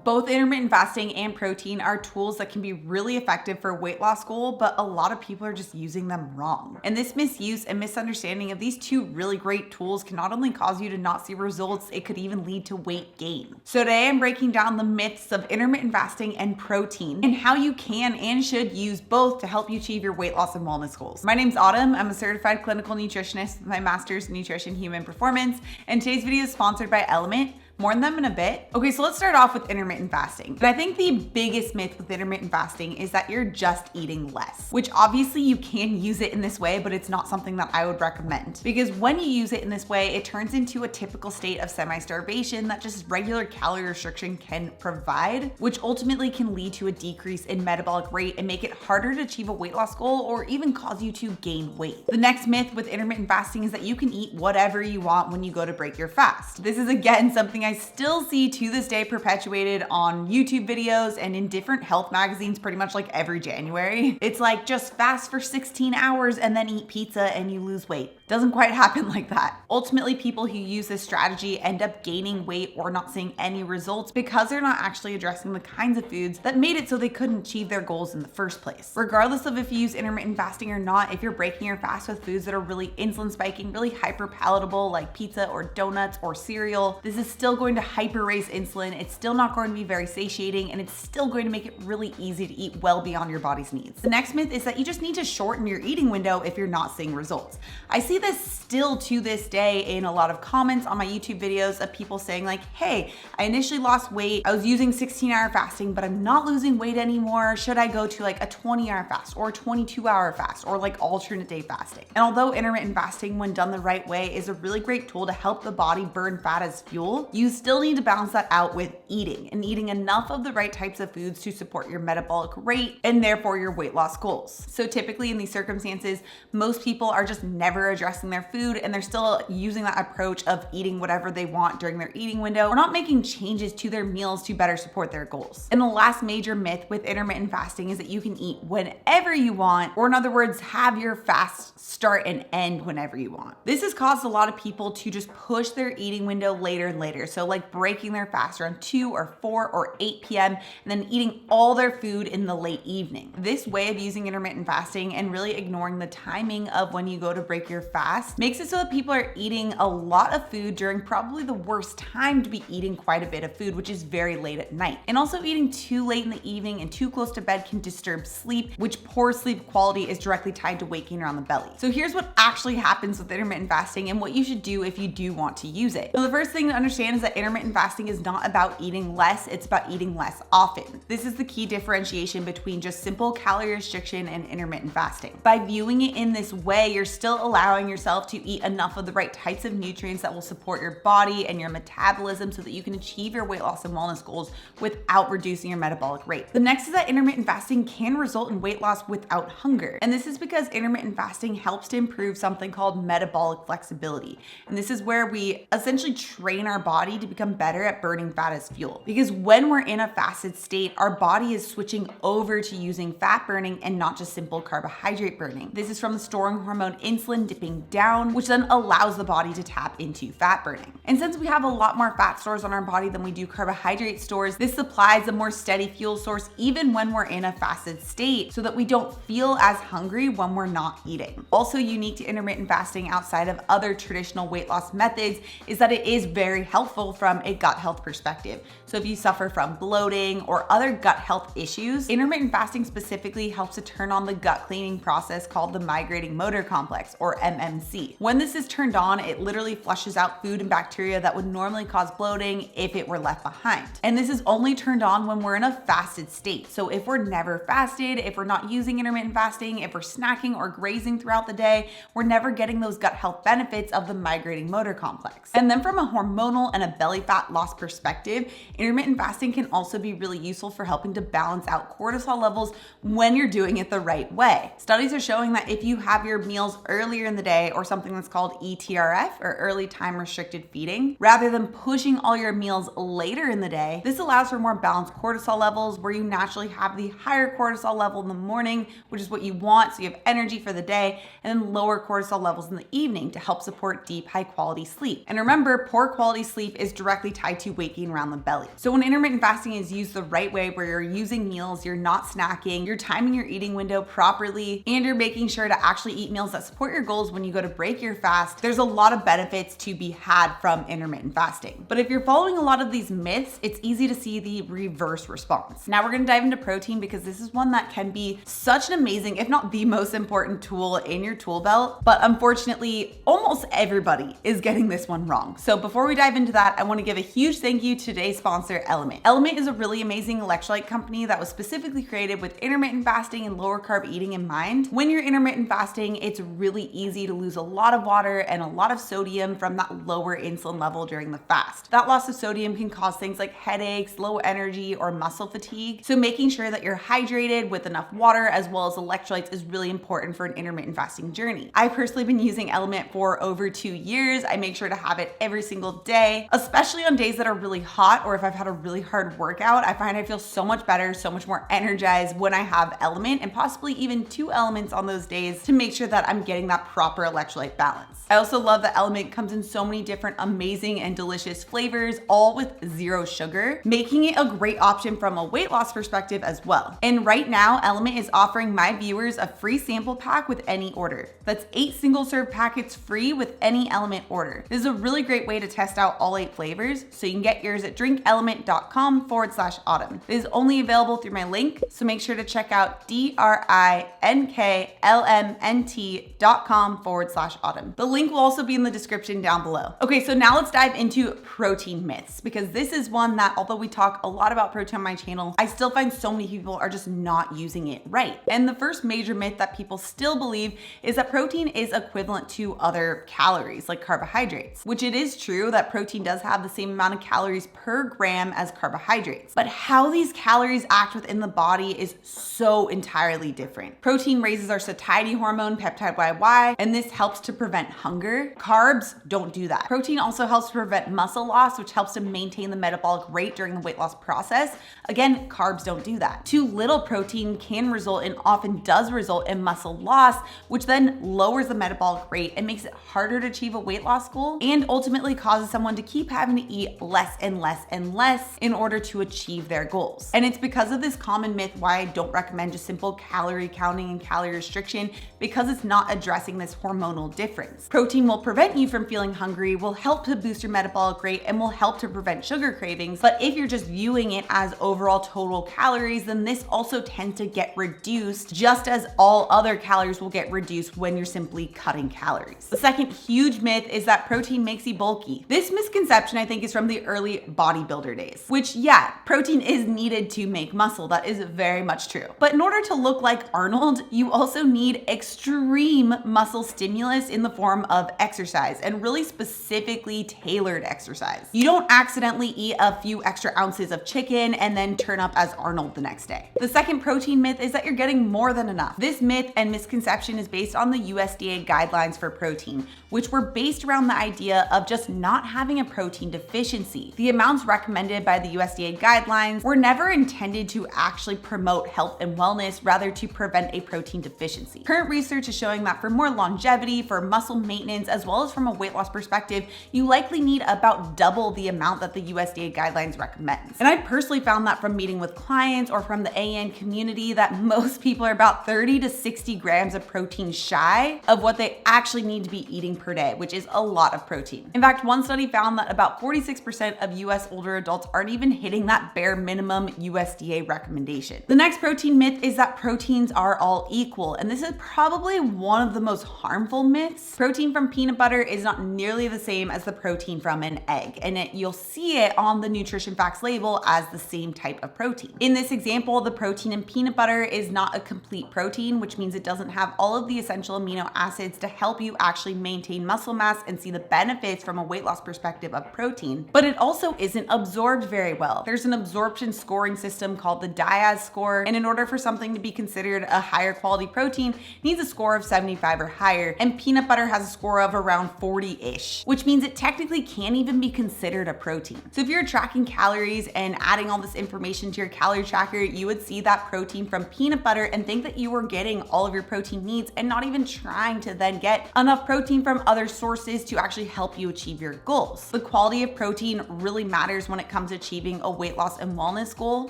Both intermittent fasting and protein are tools that can be really effective for a weight loss goal, but a lot of people are just using them wrong. And this misuse and misunderstanding of these two really great tools can not only cause you to not see results, it could even lead to weight gain. So today I'm breaking down the myths of intermittent fasting and protein and how you can and should use both to help you achieve your weight loss and wellness goals. My name's Autumn. I'm a certified clinical nutritionist with my master's in nutrition human performance, and today's video is sponsored by LMNT. More on them in a bit. Okay, so let's start off with intermittent fasting. And I think the biggest myth with intermittent fasting is that you're just eating less, which obviously you can use it in this way, but it's not something that I would recommend. Because when you use it in this way, it turns into a typical state of semi-starvation that just regular calorie restriction can provide, which ultimately can lead to a decrease in metabolic rate and make it harder to achieve a weight loss goal or even cause you to gain weight. The next myth with intermittent fasting is that you can eat whatever you want when you go to break your fast. This is again something I still see to this day perpetuated on YouTube videos and in different health magazines pretty much like every January. It's like just fast for 16 hours and then eat pizza and you lose weight. Doesn't quite happen like that. Ultimately, people who use this strategy end up gaining weight or not seeing any results because they're not actually addressing the kinds of foods that made it so they couldn't achieve their goals in the first place. Regardless of if you use intermittent fasting or not, if you're breaking your fast with foods that are really insulin spiking, really hyper palatable like pizza or donuts or cereal, this is still going to hyper raise insulin. It's still not going to be very satiating, and it's still going to make it really easy to eat well beyond your body's needs. The next myth is that you just need to shorten your eating window if you're not seeing results. I see this still to this day in a lot of comments on my YouTube videos of people saying like, hey, I initially lost weight. I was using 16-hour fasting, but I'm not losing weight anymore. Should I go to like a 20-hour fast or a 22-hour fast or like alternate day fasting? And although intermittent fasting, when done the right way, is a really great tool to help the body burn fat as fuel, you still need to balance that out with eating and eating enough of the right types of foods to support your metabolic rate and therefore your weight loss goals. So typically in these circumstances, most people are just never addressing their food and they're still using that approach of eating whatever they want during their eating window or not making changes to their meals to better support their goals. And the last major myth with intermittent fasting is that you can eat whenever you want, or in other words, have your fast start and end whenever you want. This has caused a lot of people to just push their eating window later and later. So like breaking their fast around 2 or 4 or 8 p.m. and then eating all their food in the late evening. This way of using intermittent fasting and really ignoring the timing of when you go to break your fast makes it so that people are eating a lot of food during probably the worst time to be eating quite a bit of food, which is very late at night. And also eating too late in the evening and too close to bed can disturb sleep, which poor sleep quality is directly tied to weight gain around the belly. So here's what actually happens with intermittent fasting and what you should do if you do want to use it. So the first thing to understand is that intermittent fasting is not about eating less, it's about eating less often. This is the key differentiation between just simple calorie restriction and intermittent fasting. By viewing it in this way, you're still allowing yourself to eat enough of the right types of nutrients that will support your body and your metabolism so that you can achieve your weight loss and wellness goals without reducing your metabolic rate. The next is that intermittent fasting can result in weight loss without hunger. And this is because intermittent fasting helps to improve something called metabolic flexibility. And this is where we essentially train our body to become better at burning fat as fuel. Because when we're in a fasted state, our body is switching over to using fat burning and not just simple carbohydrate burning. This is from the storing hormone insulin dipping down, which then allows the body to tap into fat burning. And since we have a lot more fat stores on our body than we do carbohydrate stores, this supplies a more steady fuel source even when we're in a fasted state so that we don't feel as hungry when we're not eating. Also unique to intermittent fasting outside of other traditional weight loss methods is that it is very helpful from a gut health perspective. So if you suffer from bloating or other gut health issues, intermittent fasting specifically helps to turn on the gut cleaning process called the migrating motor complex, or MMC. When this is turned on, it literally flushes out food and bacteria that would normally cause bloating if it were left behind. And this is only turned on when we're in a fasted state. So if we're never fasted, if we're not using intermittent fasting, if we're snacking or grazing throughout the day, we're never getting those gut health benefits of the migrating motor complex. And then from a hormonal and a belly fat loss perspective, intermittent fasting can also be really useful for helping to balance out cortisol levels when you're doing it the right way. Studies are showing that if you have your meals earlier in the day, or something that's called ETRF, or early time restricted feeding, rather than pushing all your meals later in the day, this allows for more balanced cortisol levels where you naturally have the higher cortisol level in the morning, which is what you want so you have energy for the day, and then lower cortisol levels in the evening to help support deep, high quality sleep. And remember, poor quality sleep is directly tied to weight gain around the belly. belly. So when intermittent fasting is used the right way, where you're using meals, you're not snacking, you're timing your eating window properly, and you're making sure to actually eat meals that support your goals when you go to break your fast, there's a lot of benefits to be had from intermittent fasting. But if you're following a lot of these myths, it's easy to see the reverse response. Now we're gonna dive into protein, because this is one that can be such an amazing, if not the most important tool in your tool belt, but unfortunately, almost everybody is getting this one wrong. So before we dive into that, I wanna give a huge thank you to today's sponsor, LMNT. LMNT is a really amazing electrolyte company that was specifically created with intermittent fasting and lower carb eating in mind. When you're intermittent fasting, it's really easy to lose a lot of water and a lot of sodium from that lower insulin level during the fast. That loss of sodium can cause things like headaches, low energy, or muscle fatigue. So making sure that you're hydrated with enough water as well as electrolytes is really important for an intermittent fasting journey. I've personally been using LMNT for over 2 years. I make sure to have it every single day, especially on days that are really hot, or if I've had a really hard workout. I find I feel so much better, so much more energized when I have LMNT, and possibly even 2 elements on those days to make sure that I'm getting that proper electrolyte balance. I also love that LMNT comes in so many different amazing and delicious flavors, all with 0 sugar, making it a great option from a weight loss perspective as well. And right now, LMNT is offering my viewers a free sample pack with any order. That's 8 single-serve packets free with any LMNT order. This is a really great way to test out all 8 flavors, so you can get yours at drinklmnt.com/autumn. It is only available through my link, so make sure to check out drinklmnt.com/autumn. The link will also be in the description down below. Okay, so now let's dive into protein myths, because this is one that, although we talk a lot about protein on my channel, I still find so many people are just not using it right. And the first major myth that people still believe is that protein is equivalent to other calories, like carbohydrates, which it is true that protein does have the same amount of calories per gram as carbohydrates. But how these calories act within the body is so entirely different. Protein raises our satiety hormone, peptide YY, and this helps to prevent hunger. Carbs don't do that. Protein also helps to prevent muscle loss, which helps to maintain the metabolic rate during the weight loss process. Again, carbs don't do that. Too little protein can result, and often does result, in muscle loss, which then lowers the metabolic rate and makes it harder to achieve a weight loss goal, and ultimately causes someone to keep having to eat less and less and less in order to achieve their goals. And it's because of this common myth why I don't recommend just simple calorie counting and calorie restriction, because it's not addressing this hormonal difference. Protein will prevent you from feeling hungry, will help to boost your metabolic rate, and will help to prevent sugar cravings. But if you're just viewing it as overall total calories, then this also tends to get reduced, just as all other calories will get reduced when you're simply cutting calories. The second huge myth is that protein makes you bulky. This misconception, I think, is from the early bodybuilder days, which, yeah, protein is needed to make muscle. That is very much true. But in order to look like Arnold, you also need extreme muscle stimulus in the form of exercise, and really specifically tailored exercise. You don't accidentally eat a few extra ounces of chicken and then turn up as Arnold the next day. The second protein myth is that you're getting more than enough. This myth and misconception is based on the USDA guidelines for protein, which were based around the idea of just not having a protein deficiency. The amounts recommended by the USDA guidelines were never intended to actually promote health and wellness, rather to prevent a protein deficiency. Current research is showing that for more longevity, for muscle maintenance, as well as from a weight loss perspective, you likely need about double the amount that the USDA guidelines recommends. And I personally found that from meeting with clients or from the AN community that most people are about 30 to 60 grams of protein shy of what they actually need to be eating per day, which is a lot of protein. In fact, one study found that about 46% of US older adults aren't even hitting that bare minimum USDA recommendation. The next protein myth is that proteins are all equal, and this is probably one of the most harmful myths. Protein from peanut butter is not nearly the same as the protein from an egg, and you'll see it on the nutrition facts label as the same type of protein. In this example, the protein in peanut butter is not a complete protein, which means it doesn't have all of the essential amino acids to help you actually maintain muscle mass and see the benefits from a weight loss perspective of protein, but it also isn't absorbed very well. There's an absorption scoring system called the DIAS score, and in order for something to be considered a higher quality protein, it needs a score of 75 or higher, and peanut butter has a score of around 40-ish, which means it technically can't even be considered a protein. So if you're tracking calories and adding all this information to your calorie tracker, you would see that protein from peanut butter and think that you were getting all of your protein needs and not even trying to then get enough protein from other sources to actually help you achieve your goals. The quality of protein really matters when when it comes to achieving a weight loss and wellness goal.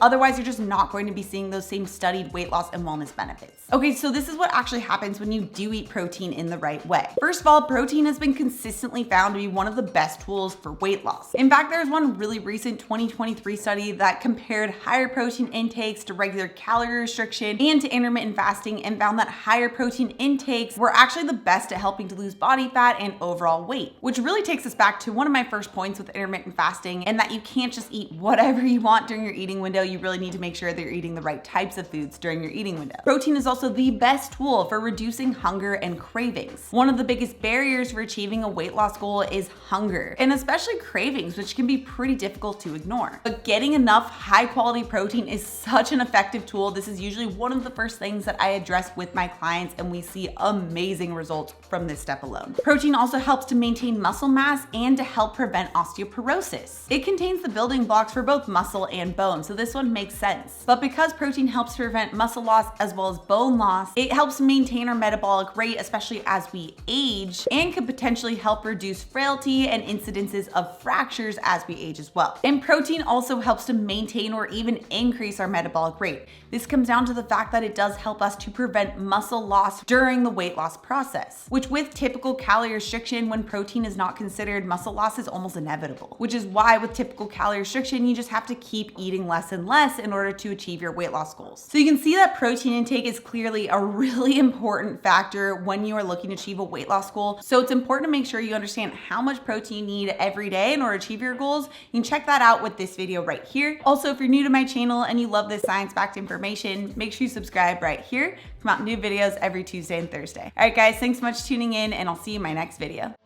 Otherwise, you're just not going to be seeing those same studied weight loss and wellness benefits. Okay, so this is what actually happens when you do eat protein in the right way. First of all, protein has been consistently found to be one of the best tools for weight loss. In fact, there's one really recent 2023 study that compared higher protein intakes to regular calorie restriction and to intermittent fasting and found that higher protein intakes were actually the best at helping to lose body fat and overall weight, which really takes us back to one of my first points with intermittent fasting, and that you can't just eat whatever you want during your eating window. You really need to make sure that you're eating the right types of foods during your eating window. Protein is also the best tool for reducing hunger and cravings. One of the biggest barriers for achieving a weight loss goal is hunger, and especially cravings, which can be pretty difficult to ignore. But getting enough high quality protein is such an effective tool. This is usually one of the first things that I address with my clients, and we see amazing results from this step alone. Protein also helps to maintain muscle mass and to help prevent osteoporosis. It contains the building blocks for both muscle and bone, so this one makes sense. But because protein helps prevent muscle loss as well as bone loss, it helps maintain our metabolic rate, especially as we age, and could potentially help reduce frailty and incidences of fractures as we age as well. And protein also helps to maintain or even increase our metabolic rate. This comes down to the fact that it does help us to prevent muscle loss during the weight loss process, which with typical calorie restriction, when protein is not considered, muscle loss is almost inevitable, which is why with typical calorie restriction, you just have to keep eating less and less in order to achieve your weight loss goals. So you can see that protein intake is clearly a really important factor when you are looking to achieve a weight loss goal. So it's important to make sure you understand how much protein you need every day in order to achieve your goals. You can check that out with this video right here. Also, if you're new to my channel and you love this science-backed information, make sure you subscribe right here. Come out new videos every Tuesday and Thursday. All right, guys, thanks so much for tuning in, and I'll see you in my next video.